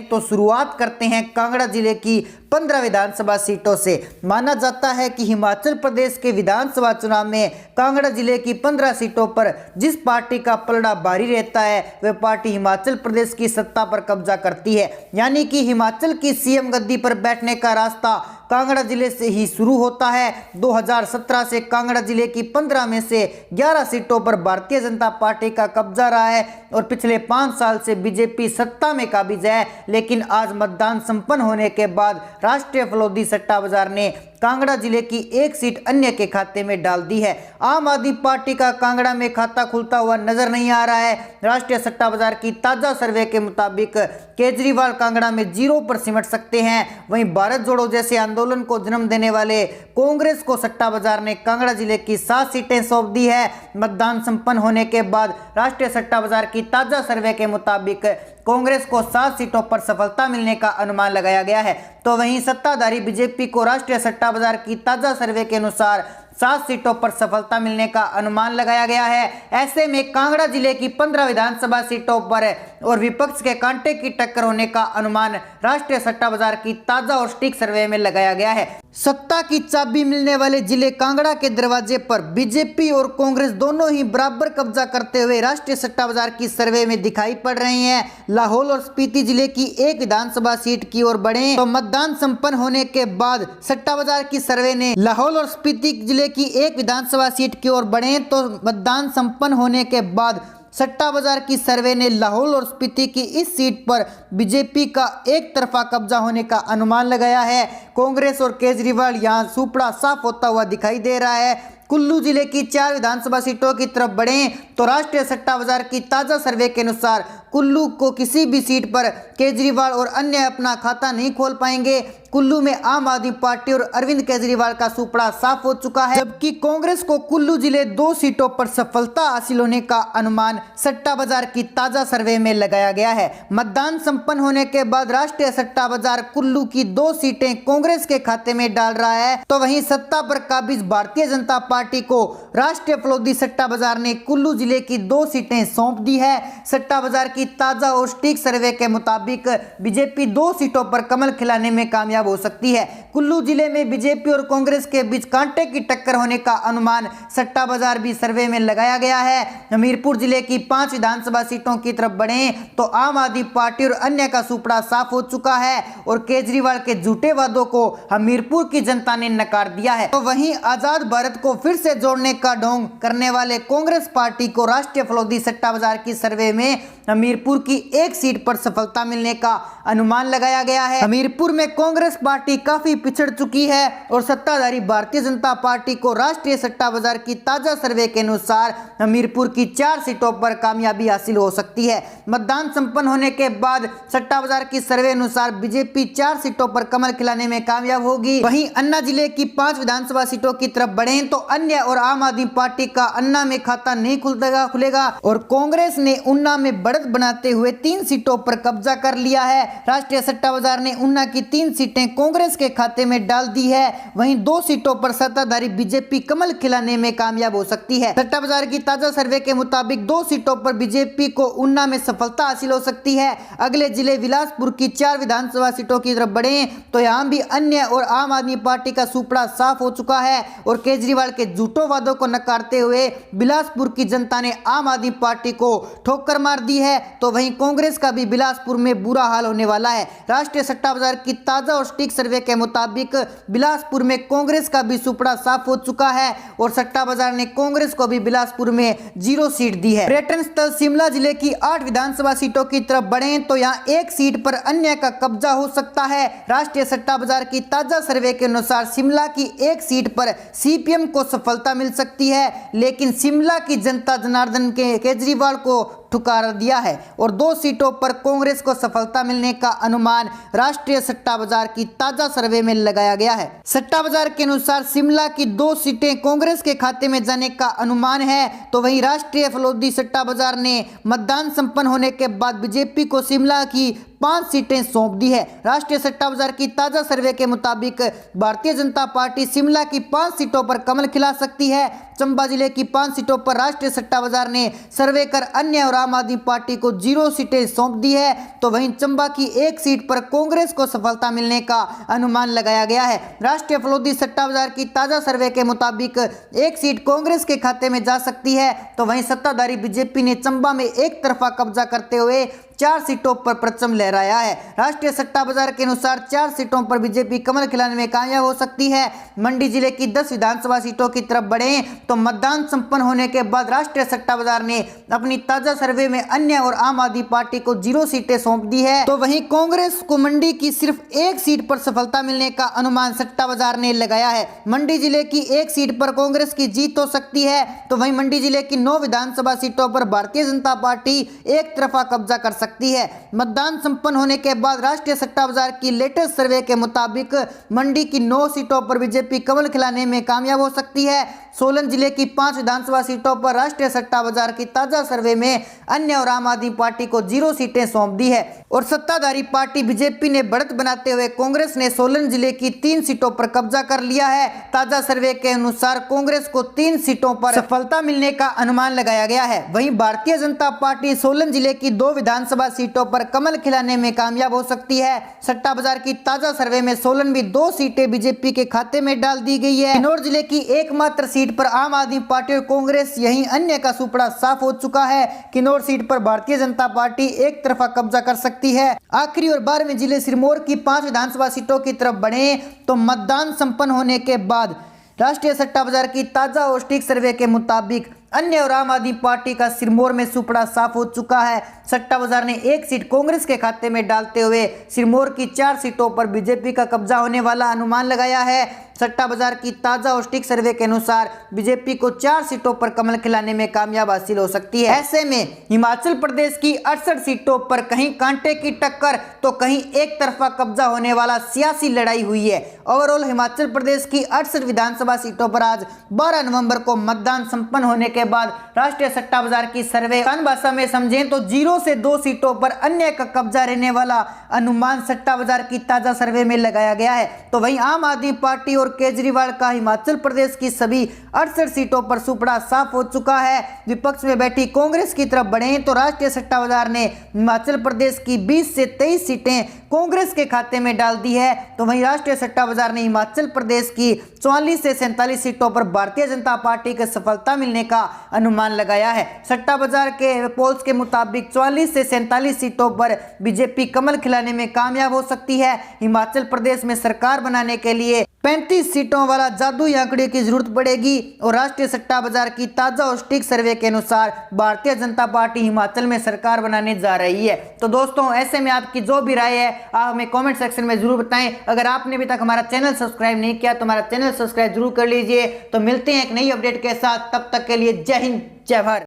तो शुरुआत करते हैं कांगड़ा जिले की 15 विधानसभा सीटों से। माना जाता है कि हिमाचल प्रदेश के विधानसभा चुनाव में कांगड़ा जिले की 15 सीटों पर जिस पार्टी का पलड़ा भारी रहता है वह पार्टी हिमाचल प्रदेश की सत्ता पर कब्जा करती है। यानी कि हिमाचल की सीएम गद्दी पर बैठने का रास्ता कांगड़ा जिले से ही शुरू होता है। 2017 से कांगड़ा जिले की 15 में से 11 सीटों पर भारतीय जनता पार्टी का कब्जा रहा है और पिछले 5 साल से बीजेपी सत्ता में काबिज है। लेकिन आज मतदान संपन्न होने के बाद राष्ट्रीय फलोदी सट्टा बाजार ने कांगड़ा जिले की एक सीट अन्य के खाते में डाल दी है। आम आदमी पार्टी का कांगड़ा में खाता खुलता हुआ नजर नहीं आ रहा है। राष्ट्रीय सट्टा बाजार की ताजा सर्वे के मुताबिक केजरीवाल कांगड़ा में 0 पर सिमट सकते हैं। वहीं भारत जोड़ो जैसे आंदोलन को जन्म देने वाले कांग्रेस को सट्टा बाजार ने कांगड़ा जिले की 7 सीटें सौंप दी है। मतदान संपन्न होने के बाद राष्ट्रीय सट्टा बाजार की ताजा सर्वे के मुताबिक कांग्रेस को 7 सीटों पर सफलता मिलने का अनुमान लगाया गया है। तो वहीं सत्ताधारी बीजेपी को राष्ट्रीय सट्टा बाजार की ताजा सर्वे के अनुसार 7 सीटों पर सफलता मिलने का अनुमान लगाया गया है। ऐसे में कांगड़ा जिले की 15 विधानसभा सीटों पर और विपक्ष के कांटे की टक्कर होने का अनुमान राष्ट्रीय सट्टा बाजार की ताजा और सटीक सर्वे में लगाया गया है। सत्ता की चाबी मिलने वाले जिले कांगड़ा के दरवाजे पर बीजेपी और कांग्रेस दोनों ही बराबर कब्जा करते हुए राष्ट्रीय सट्टा बाजार की सर्वे में दिखाई पड़ रही हैं। लाहौल और स्पीति जिले की एक विधानसभा सीट की ओर बढ़े तो मतदान संपन्न होने के बाद सट्टा बाजार की सर्वे ने लाहौल और स्पीति जिले की एक विधानसभा सीट की ओर बढ़े तो मतदान संपन्न होने के बाद सट्टा बाजार की सर्वे ने लाहौल और स्पीति की इस सीट पर बीजेपी का एक तरफा कब्जा होने का अनुमान लगाया है। कांग्रेस और केजरीवाल यहां सुपड़ा साफ होता हुआ दिखाई दे रहा है। कुल्लू जिले की 4 विधानसभा सीटों की तरफ बढ़ें तो राष्ट्रीय सट्टा बाजार की ताजा सर्वे के अनुसार कुल्लू को किसी भी सीट पर केजरीवाल और अन्य अपना खाता नहीं खोल पाएंगे। कुल्लू में आम आदमी पार्टी और अरविंद केजरीवाल का सुपड़ा साफ हो चुका है, जबकि कांग्रेस को कुल्लू जिले 2 सीटों पर सफलता हासिल होने का अनुमान सट्टा बाजार की ताजा सर्वे में लगाया गया है। मतदान संपन्न होने के बाद राष्ट्रीय सट्टा बाजार कुल्लू की 2 सीटें कांग्रेस के खाते में डाल रहा है तो वहीं सत्ता पर काबिज भारतीय जनता पार्टी को राष्ट्रीय फलोदी सट्टा बाजार ने कुल्लू जिले की 2 सीटें सौंप दी है। सट्टा बाजार की ताजा और सटीक सर्वे के मुताबिक बीजेपी 2 सीटों पर कमल खिलाने में कामयाब हो सकती है। कुल्लू जिले में बीजेपी और कांग्रेस के बीच कांटे की टक्कर होने का अनुमान सट्टा बाजार भी सर्वे में लगाया गया है। हमीरपुर जिले की 5 विधानसभा सीटों की तरफ बढ़ें तो आम आदमी पार्टी और अन्य का सुपड़ा साफ हो चुका है और केजरीवाल के झूठे वादों को हमीरपुर की जनता ने नकार दिया है। तो वहीं आजाद भारत को फिर से जोड़ने का ढोंग करने वाले कांग्रेस पार्टी को राष्ट्रीय फलोदी सट्टा बाजार की सर्वे में हमीरपुर की एक सीट पर सफलता मिलने का अनुमान लगाया गया है। हमीरपुर में कांग्रेस पार्टी काफी पिछड़ चुकी है और सत्ताधारी भारतीय जनता पार्टी को राष्ट्रीय सट्टा बाजार की ताजा सर्वे के अनुसार हमीरपुर की 4 सीटों पर कामयाबी हासिल हो सकती है। मतदान संपन्न होने के बाद सट्टा बाजार की सर्वे अनुसार बीजेपी 4 सीटों पर कमल खिलाने में कामयाब होगी। वहीं अन्ना जिले की 5 विधानसभा सीटों की तरफ बढ़ें तो अन्य और आम आदमी पार्टी का अन्ना में खाता नहीं खुलेगा और कांग्रेस ने उन्ना में बढ़त बनाते हुए 3 सीटों पर कब्जा कर लिया है। राष्ट्रीय सट्टा बाजार ने उन्ना की 3 सीटें कांग्रेस के खाते में डाल दी है। वहीं 2 सीटों पर सत्ताधारी बीजेपी कमल खिलाने में कामयाब हो सकती है। सट्टा बाजार की ताजा सर्वे के मुताबिक 2 सीटों पर बीजेपी को उन्ना में सफलता हासिल हो सकती है। अगले जिले बिलासपुर की 4 विधानसभा सीटों की तरफ बढ़े तो यहाँ भी अन्य और आम आदमी पार्टी का सुपड़ा साफ हो चुका है और केजरीवाल के झूठों वादों को नकारते हुए बिलासपुर की जनता ने आम आदमी पार्टी को ठोकर मार दी है। तो वहीं कांग्रेस का भी बिलासपुर में बुरा हाल होने वाला है। राष्ट्रीय सट्टा बाजार की ताजा और सटीक सर्वे के मुताबिक बिलासपुर में कांग्रेस का भी सुपड़ा साफ हो चुका है और सट्टा बाजार ने कांग्रेस को भी बिलासपुर में 0 सीट दी है। पर्यटन स्थल शिमला जिले की 8 विधानसभा सीटों की तरफ बढ़े तो यहाँ 1 सीट पर अन्य का कब्जा हो सकता है। राष्ट्रीय सट्टा बाजार की ताजा सर्वे के अनुसार शिमला की 1 सीट पर सीपीएम को सफलता मिल सकती है, लेकिन शिमला की जनता जनार्दन के केजरीवाल को ठुकरा दिया है और 2 सीटों पर कांग्रेस को सफलता मिलने का अनुमान राष्ट्रीय सट्टा बाजार की ताजा सर्वे में लगाया गया है। सट्टा बाजार के अनुसार शिमला की 2 सीटें कांग्रेस के खाते में जाने का अनुमान है। तो वहीं राष्ट्रीय फलोदी सट्टा बाजार ने मतदान संपन्न होने के बाद बीजेपी को शिमला की 5 सीटें सौंप दी है। राष्ट्रीय सट्टा बाजार की ताजा सर्वे के मुताबिक भारतीय जनता पार्टी शिमला की 5 सीटों पर कमल खिला सकती है। चंबा जिले की 5 सीटों पर राष्ट्रीय सट्टा बाजार ने सर्वे कर अन्य और आम आदमी पार्टी को 0 सीटें सौंप दी है। तो वहीं चंबा की 1 सीट पर कांग्रेस को सफलता मिलने का अनुमान लगाया गया है। राष्ट्रीय फलोदी सट्टा बाजार की ताजा सर्वे के मुताबिक 1 सीट कांग्रेस के खाते में जा सकती है। तो वहीं सत्ताधारी बीजेपी ने चंबा में एक तरफा कब्जा करते हुए 4 सीटों पर परचम लहराया है। राष्ट्रीय सट्टा बाजार के अनुसार 4 सीटों पर बीजेपी कमल खिलाने में कामयाब हो सकती है। मंडी जिले की 10 विधानसभा सीटों की तरफ बढ़े तो मतदान संपन्न होने के बाद राष्ट्रीय सट्टा बाजार ने अपनी ताजा सर्वे में अन्य और आम आदमी पार्टी को 0 सीटें सौंप दी है। तो वहीं कांग्रेस को मंडी की सिर्फ 1 सीट पर सफलता मिलने का अनुमान सट्टा बाजार ने लगाया है। मंडी जिले की 1 सीट पर कांग्रेस की जीत हो सकती है। तो वहीं मंडी जिले की 9 विधानसभा सीटों पर भारतीय जनता पार्टी एक तरफा कब्जा कर सकती है। मतदान संपन्न होने के बाद राष्ट्रीय सट्टा बाजार की लेटेस्ट सर्वे के मुताबिक मंडी की 9 सीटों पर बीजेपी कमल खिलाने में कामयाब हो सकती है। सोलन जिले की 5 विधानसभा सीटों पर राष्ट्रीय सट्टा बाजार की ताजा सर्वे में अन्य और आम आदमी पार्टी को 0 सीटें सौंप दी है। और सत्ताधारी पार्टी बीजेपी ने बढ़त बनाते हुए कांग्रेस ने सोलन जिले की 3 सीटों पर कब्जा कर लिया है। ताजा सर्वे के अनुसार कांग्रेस को 3 सीटों पर सफलता मिलने का अनुमान लगाया गया है। वहीं भारतीय जनता पार्टी सोलन जिले की 2 विधानसभा सीटों पर कमल खिलाने में कामयाब हो सकती है। सट्टा बाजार की ताजा सर्वे में सोलन में 2 सीटें बीजेपी के खाते में डाल दी गई है। किन्नौर जिले की एकमात्र सीट पर आम आदमी पार्टी और कांग्रेस, यहीं अन्य का सुपड़ा साफ हो चुका है। किन्नौर सीट पर भारतीय जनता पार्टी एक तरफा कब्जा कर सकती है। आखिरी और 12वें जिले सिरमौर की 5 विधानसभा सीटों की तरफ बढ़े तो मतदान संपन्न होने के बाद राष्ट्रीय सट्टा बाजार की ताजा और सटीक सर्वे के मुताबिक अन्य और आम आदमी पार्टी का सिरमौर में सुपड़ा साफ हो चुका है। सट्टा बाजार ने 1 सीट कांग्रेस के खाते में डालते हुए सिरमौर की 4 सीटों पर बीजेपी का कब्जा होने वाला अनुमान लगाया है। सट्टा बाजार की ताजा और सटीक सर्वे के अनुसार बीजेपी को 4 सीटों पर कमल खिलाने में कामयाब हासिल हो सकती है। ऐसे में हिमाचल प्रदेश की 68 सीटों पर कहीं कांटे की टक्कर तो कहीं एक तरफा कब्जा होने वाला सियासी लड़ाई हुई है। ओवरऑल हिमाचल प्रदेश की 68 विधानसभा सीटों पर आज 12 नवंबर को मतदान संपन्न होने के बाद राष्ट्रीय सट्टा बाजार की सर्वे आसान भाषा में समझें तो 0 से 2 सीटों पर अन्य का कब्जा रहने वाला अनुमान सट्टा बाजार की ताजा सर्वे में लगाया गया है। तो वहीं आम आदमी पार्टी और केजरीवाल का हिमाचल प्रदेश की सभी 68 सीटों पर सुपड़ा साफ हो चुका है। विपक्ष में बैठी कांग्रेस की तरफ बढ़े तो राष्ट्रीय सट्टा बाजार ने हिमाचल प्रदेश की 20 से 23 सीटें कांग्रेस के खाते में डाल दी है। तो वहीं राष्ट्रीय सट्टा बाजार ने हिमाचल प्रदेश की 44 से 47 सीटों पर भारतीय जनता पार्टी को सफलता मिलने का अनुमान लगाया है। सट्टा बाजार के पोल्स के मुताबिक 44 से 47 सीटों पर बीजेपी कमल खिलाने में कामयाब हो सकती है। हिमाचल प्रदेश में सरकार बनाने के लिए 35 सीटों वाला जादुई आंकड़े की जरूरत पड़ेगी। और राष्ट्रीय सट्टा बाजार की ताजा और सटीक सर्वे के अनुसार भारतीय जनता पार्टी हिमाचल में सरकार बनाने जा रही है। तो दोस्तों, ऐसे में आपकी जो भी राय है आप हमें कमेंट सेक्शन में जरूर बताएं। अगर आपने अभी तक हमारा चैनल सब्सक्राइब नहीं किया तो हमारा चैनल सब्सक्राइब जरूर कर लीजिए। तो मिलते हैं एक नई अपडेट के साथ, तब तक के लिए जय हिंद जय भारत।